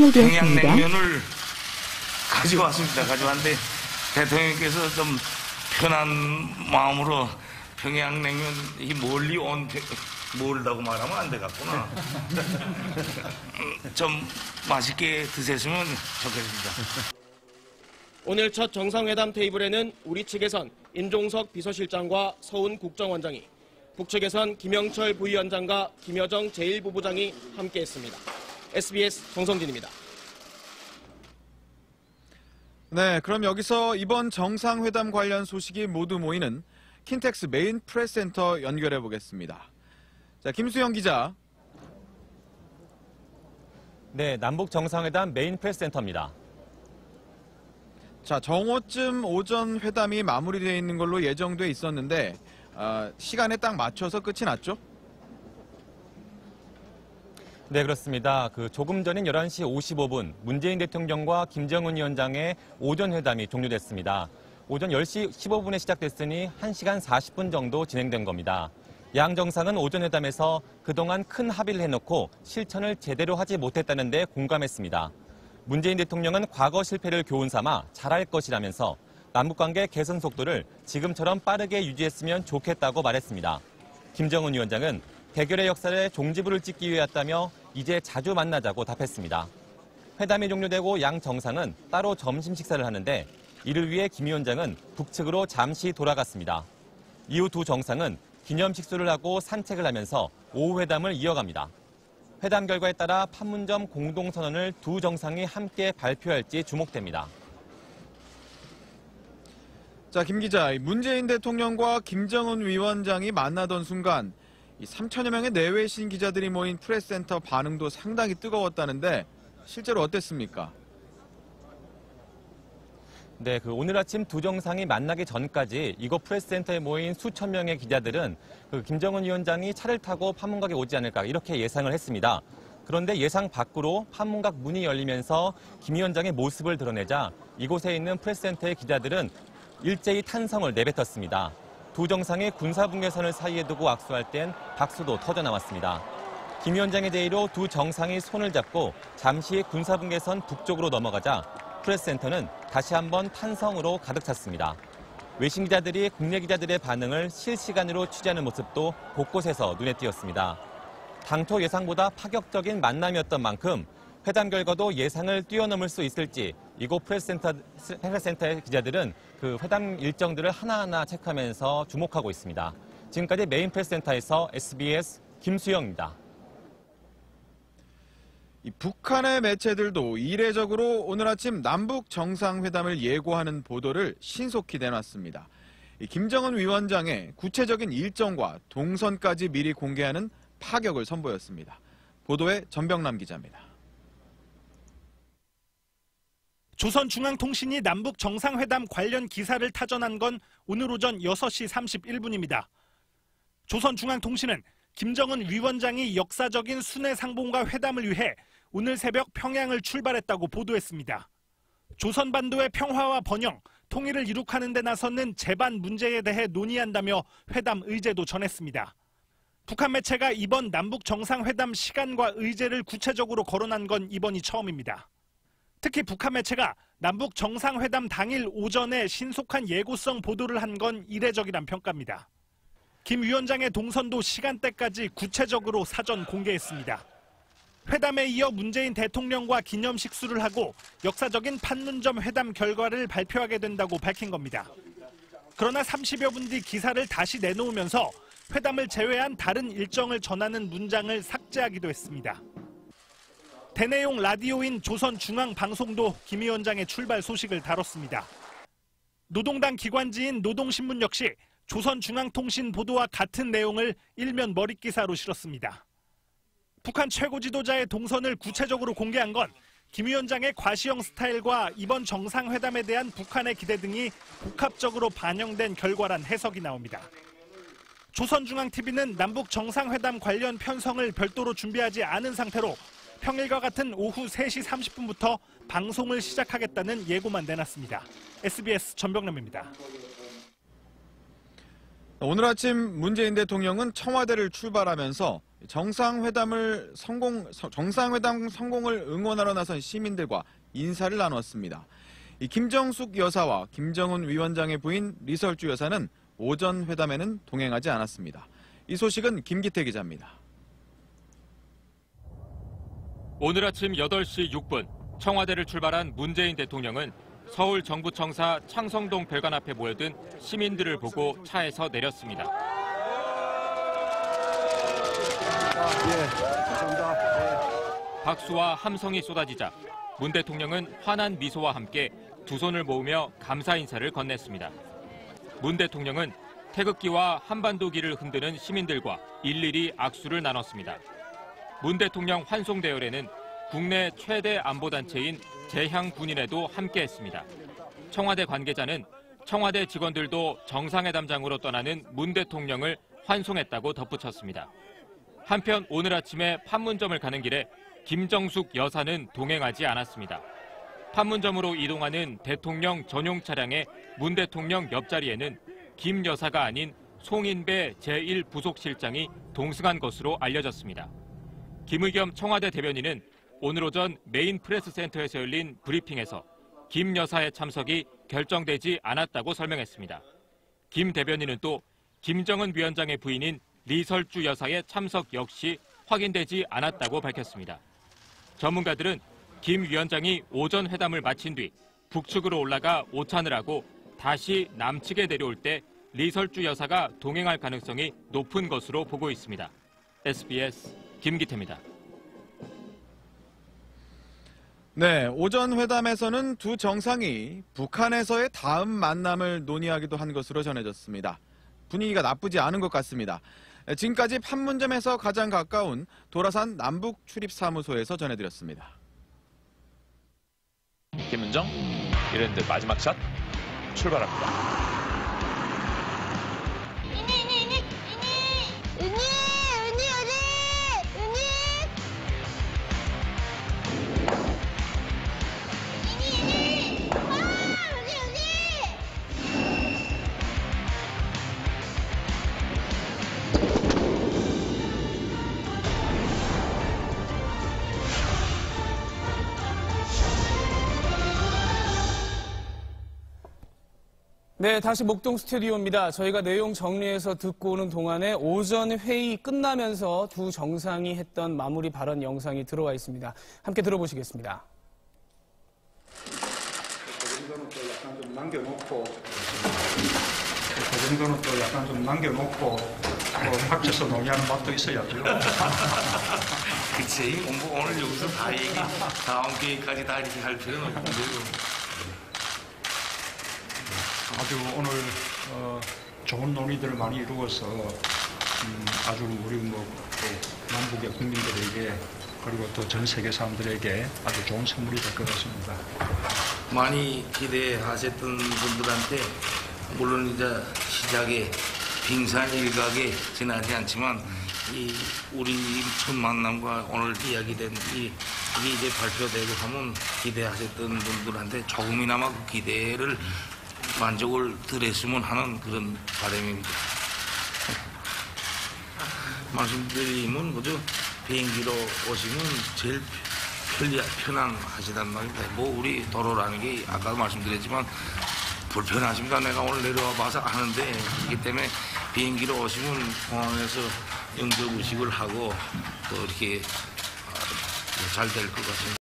종료되었습니다. 평양냉면을 가져왔는데 대통령께서 좀 편한 마음으로 평양냉면 이 멀리 멀다고 말하면 안 되겠구나. 좀 맛있게 드셨으면 좋겠습니다. 오늘 첫 정상회담 테이블에는 우리 측에선 임종석 비서실장과 서훈 국정원장이, 북측에선 김영철 부위원장과 김여정 제1부부장이 함께했습니다. SBS 정성진입니다. 네, 그럼 여기서 이번 정상회담 관련 소식이 모두 모이는 킨텍스 메인 프레스센터 연결해 보겠습니다. 자, 김수영 기자. 네, 남북 정상회담 메인 프레스센터입니다. 자, 정오쯤 오전 회담이 마무리되어 있는 걸로 예정돼 있었는데 시간에 딱 맞춰서 끝이 났죠? 네, 그렇습니다. 조금 전인 11시 55분 문재인 대통령과 김정은 위원장의 오전 회담이 종료됐습니다. 오전 10시 15분에 시작됐으니 1시간 40분 정도 진행된 겁니다. 양 정상은 오전 회담에서 그동안 큰 합의를 해놓고 실천을 제대로 하지 못했다는 데 공감했습니다. 문재인 대통령은 과거 실패를 교훈 삼아 잘할 것이라면서 남북관계 개선 속도를 지금처럼 빠르게 유지했으면 좋겠다고 말했습니다. 김정은 위원장은 대결의 역사에 종지부를 찍기 위해였다며 이제 자주 만나자고 답했습니다. 회담이 종료되고 양 정상은 따로 점심 식사를 하는데 이를 위해 김 위원장은 북측으로 잠시 돌아갔습니다. 이후 두 정상은 기념 식수를 하고 산책을 하면서 오후 회담을 이어갑니다. 회담 결과에 따라 판문점 공동선언을 두 정상이 함께 발표할지 주목됩니다. 자, 김 기자, 문재인 대통령과 김정은 위원장이 만나던 순간 3천여 명의 내외신 기자들이 모인 프레스센터 반응도 상당히 뜨거웠다는데 실제로 어땠습니까? 네, 오늘 아침 두 정상이 만나기 전까지 이곳 프레스센터에 모인 수천 명의 기자들은 김정은 위원장이 차를 타고 판문각에 오지 않을까 이렇게 예상을 했습니다. 그런데 예상 밖으로 판문각 문이 열리면서 김 위원장의 모습을 드러내자 이곳에 있는 프레스센터의 기자들은 일제히 탄성을 내뱉었습니다. 두 정상이 군사분계선을 사이에 두고 악수할 땐 박수도 터져나왔습니다. 김 위원장의 제의로 두 정상이 손을 잡고 잠시 군사분계선 북쪽으로 넘어가자 프레스센터는 다시 한번 탄성으로 가득 찼습니다. 외신 기자들이 국내 기자들의 반응을 실시간으로 취재하는 모습도 곳곳에서 눈에 띄었습니다. 당초 예상보다 파격적인 만남이었던 만큼 회담 결과도 예상을 뛰어넘을 수 있을지 이곳 프레스센터의 기자들은 회담 일정들을 하나하나 체크하면서 주목하고 있습니다. 지금까지 메인 프레스센터에서 SBS 김수영입니다. 북한의 매체들도 이례적으로 오늘 아침 남북 정상회담을 예고하는 보도를 신속히 내놨습니다. 김정은 위원장의 구체적인 일정과 동선까지 미리 공개하는 파격을 선보였습니다. 보도에 전병남 기자입니다. 조선중앙통신이 남북 정상회담 관련 기사를 타전한 건 오늘 오전 6시 31분입니다. 조선중앙통신은 김정은 위원장이 역사적인 순회상봉과 회담을 위해 오늘 새벽 평양을 출발했다고 보도했습니다. 조선반도의 평화와 번영, 통일을 이룩하는 데 나서는 제반 문제에 대해 논의한다며 회담 의제도 전했습니다. 북한 매체가 이번 남북 정상회담 시간과 의제를 구체적으로 거론한 건 이번이 처음입니다. 특히 북한 매체가 남북 정상회담 당일 오전에 신속한 예고성 보도를 한 건 이례적이란 평가입니다. 김 위원장의 동선도 시간대까지 구체적으로 사전 공개했습니다. 회담에 이어 문재인 대통령과 기념 식수를 하고 역사적인 판문점 회담 결과를 발표하게 된다고 밝힌 겁니다. 그러나 30여 분 뒤 기사를 다시 내놓으면서 회담을 제외한 다른 일정을 전하는 문장을 삭제하기도 했습니다. 대내용 라디오인 조선중앙방송도 김 위원장의 출발 소식을 다뤘습니다. 노동당 기관지인 노동신문 역시 조선중앙통신 보도와 같은 내용을 일면 머릿기사로 실었습니다. 북한 최고 지도자의 동선을 구체적으로 공개한 건 김 위원장의 과시형 스타일과 이번 정상회담에 대한 북한의 기대 등이 복합적으로 반영된 결과란 해석이 나옵니다. 조선중앙TV는 남북 정상회담 관련 편성을 별도로 준비하지 않은 상태로 평일과 같은 오후 3시 30분부터 방송을 시작하겠다는 예고만 내놨습니다. SBS 전병남입니다. 오늘 아침 문재인 대통령은 청와대를 출발하면서 정상회담 성공을 응원하러 나선 시민들과 인사를 나눴습니다. 이 김정숙 여사와 김정은 위원장의 부인 리설주 여사는 오전 회담에는 동행하지 않았습니다. 이 소식은 김기태 기자입니다. 오늘 아침 8시 6분 청와대를 출발한 문재인 대통령은 서울 정부청사 창성동 별관 앞에 모여든 시민들을 보고 차에서 내렸습니다. 박수와 함성이 쏟아지자 문 대통령은 환한 미소와 함께 두 손을 모으며 감사 인사를 건넸습니다. 문 대통령은 태극기와 한반도기를 흔드는 시민들과 일일이 악수를 나눴습니다. 문 대통령 환송 대열에는 국내 최대 안보단체인 재향군인회도 함께했습니다. 청와대 관계자는 청와대 직원들도 정상회담장으로 떠나는 문 대통령을 환송했다고 덧붙였습니다. 한편 오늘 아침에 판문점을 가는 길에 김정숙 여사는 동행하지 않았습니다. 판문점으로 이동하는 대통령 전용 차량의 문 대통령 옆자리에는 김 여사가 아닌 송인배 제1부속실장이 동승한 것으로 알려졌습니다. 김의겸 청와대 대변인은 오늘 오전 메인 프레스센터에서 열린 브리핑에서 김 여사의 참석이 결정되지 않았다고 설명했습니다. 김 대변인은 또 김정은 위원장의 부인인 리설주 여사의 참석 역시 확인되지 않았다고 밝혔습니다. 전문가들은 김 위원장이 오전 회담을 마친 뒤 북측으로 올라가 오찬을 하고 다시 남측에 내려올 때 리설주 여사가 동행할 가능성이 높은 것으로 보고 있습니다. SBS 김기태입니다. 네, 오전 회담에서는 두 정상이 북한에서의 다음 만남을 논의하기도 한 것으로 전해졌습니다. 분위기가 나쁘지 않은 것 같습니다. 지금까지 판문점에서 가장 가까운 도라산 남북출입사무소에서 전해드렸습니다. 김은정, 이랜드 마지막 샷 출발합니다. 네, 다시 목동 스튜디오입니다. 저희가 내용 정리해서 듣고 오는 동안에 오전 회의 끝나면서 두 정상이 했던 마무리 발언 영상이 들어와 있습니다. 함께 들어보시겠습니다. 그 정도는 또 약간 좀 남겨놓고 합쳐서 논의하는 맛도 있어야죠. 그치, 오늘 여기서 다 다음 기회까지 다 이렇게 할 필요는 없는데요. 아주 오늘 좋은 논의들을 많이 이루어서 아주 우리 또 남북의 국민들에게 그리고 또 전 세계 사람들에게 아주 좋은 선물이 될 것 같습니다. 많이 기대하셨던 분들한테 물론 이제 시작에 빙산일각에 지나지 않지만 우리 첫 만남과 오늘 이야기된 이게 이제 발표되고 하면 기대하셨던 분들한테 조금이나마 그 기대를 만족을 드렸으면 하는 그런 바람입니다. 말씀드리면 그저 비행기로 오시면 제일 편안하시단 말입니다. 뭐 우리 도로라는 게 아까도 말씀드렸지만 불편하십니다. 내가 오늘 내려와 봐서 아는데 그렇기 때문에 비행기로 오시면 공항에서 영적 의식을 하고 또 이렇게 잘 될 것 같습니다.